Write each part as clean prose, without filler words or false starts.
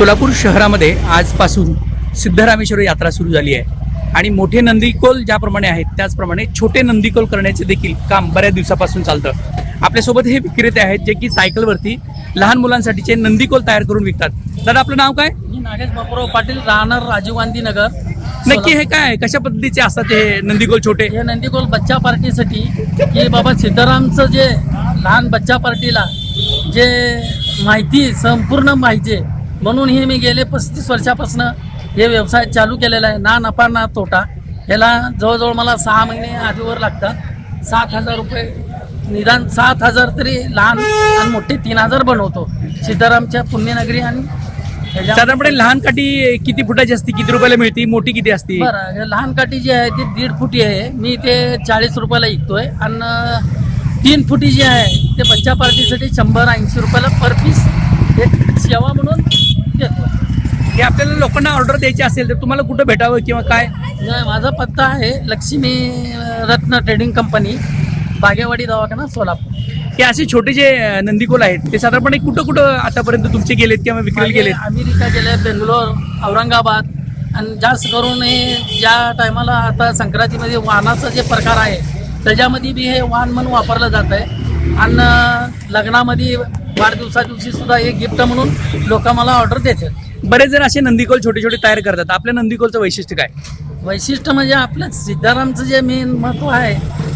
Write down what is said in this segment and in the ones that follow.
सोलापूर शहरामध्ये आजपासून सिद्धरामेश्वर यात्रा सुरू झाली आहे आणि मोठे नंदीकोल ज्याप्रमाणे आहेत त्याचप्रमाणे छोटे नंदीकोल करण्याचे देखील काम बऱ्याच दिवसापासून चालतं. आपल्यासोबत हे विक्रेते आहेत जे की सायकलवरती लहान मुलांसाठीचे नंदीकोल तयार करून विकतात. दादा, आपलं नाव काय? मी नागेश बापूराव पाटील, राहणार राजीव गांधी नगर. नक्की हे काय, कशा पद्धतीचे असतात हे नंदीकोल छोटे? हे नंदीकोल बच्चा पार्टीसाठी की बाबा सिद्धरामचं जे लहान बच्चा पार्टीला जे माहिती संपूर्ण माहिती आहे म्हणून हे मी गेले 35 वर्षापासून हे व्यवसाय चालू केलेला आहे. ना नफा ना तोटा. ह्याला जवळजवळ मला 6 महिने आधीवर लागतात. 7,000 रुपये निदान 7,000 तरी लहान आणि मोठे 3,000 बनवतो सिद्धरामच्या पुण्यनगरी. आणि साधारणपणे लहान काठी किती फुटाची असते, किती रुपयाला मिळते, मोठी किती असते? बरं, लहान काठी जी आहे ती 1.5 फुटी आहे. मी ते 40 रुपयाला विकतोय. आणि 3 फुटी जी आहे ते बच्चा पार्टीसाठी 100-80 रुपयाला पर पीस एक सेवा म्हणून देतो. हे आपल्याला लोकांना ऑर्डर द्यायची असेल तर तुम्हाला कुठं भेटावं किंवा काय? माझा पत्ता आहे लक्ष्मी रत्न ट्रेडिंग कंपनी, बागेवाडी दवाखाना, सोलापूर. हे असे छोटे जे नंदीकोल आहेत ते साधारणपणे कुठं कुठं आतापर्यंत तुमचे गेलेत किंवा विक्रीला गेलेत? अमेरिका गेले, बेंगलोर, औरंगाबाद. आणि जास्त करून हे ज्या टायमाला आता संक्रांतीमध्ये वाहनाचा जे प्रकार आहे त्याच्यामध्ये बी हे वाहन म्हणून वापरलं जात आहे. आणि लग्नामध्ये वाढदिवसा दिवशी सुद्धा एक गिफ्ट म्हणून लोक मला ऑर्डर देतात. बरेच जण असे नंदीकोल छोटे छोटे तयार करतात. आपल्या नंदीकोलचं वैशिष्ट्य काय? वैशिष्ट्य म्हणजे आपलं सिद्धरामचं जे मेन महत्त्व आहे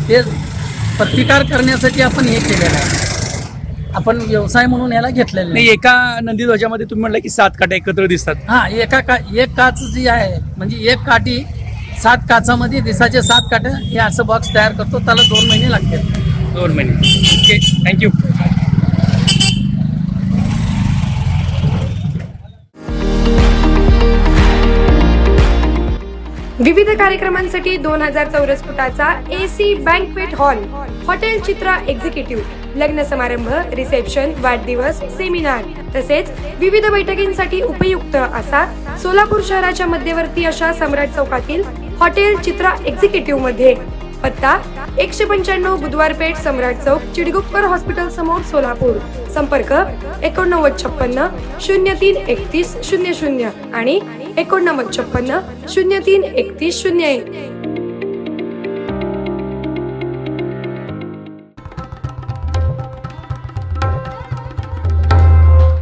ते प्रतिकार करण्यासाठी आपण हे केलेलं आहे. आपण व्यवसाय म्हणून याला घेतलेलं नाही. एका नंदीध्वजामध्ये तुम्ही म्हणलं की 7 काट्या एकत्र दिसतात. हां, एक काच जी आहे म्हणजे एक काठी 7 काचामध्ये दिसाचे 7 काट्या हे असं बॉक्स तयार करतो. त्याला 2 महिने लागतात. 2 महिने. Okay, thank you. विविध कार्यक्रमांसाठी 2000 चौरस फुटाचा AC बँकवेट हॉल, हॉटेल चित्रा एक्झिक्युटिव्ह, लग्न समारंभ, रिसेप्शन, वाढदिवस, सेमिनार तसेच विविध बैठकींसाठी उपयुक्त असा सोलापूर शहराच्या मध्यवर्ती अशा सम्राट चौकातील हॉटेल चित्रा एक्झिक्युटिव्ह मध्ये. पत्ता 195 बुधवार पेठ, सम्राट चौक, चिडगुप्कर हॉस्पिटल समोर, सोलापूर. संपर्क 8956 03 31 00 आणि 8956 03 31 01.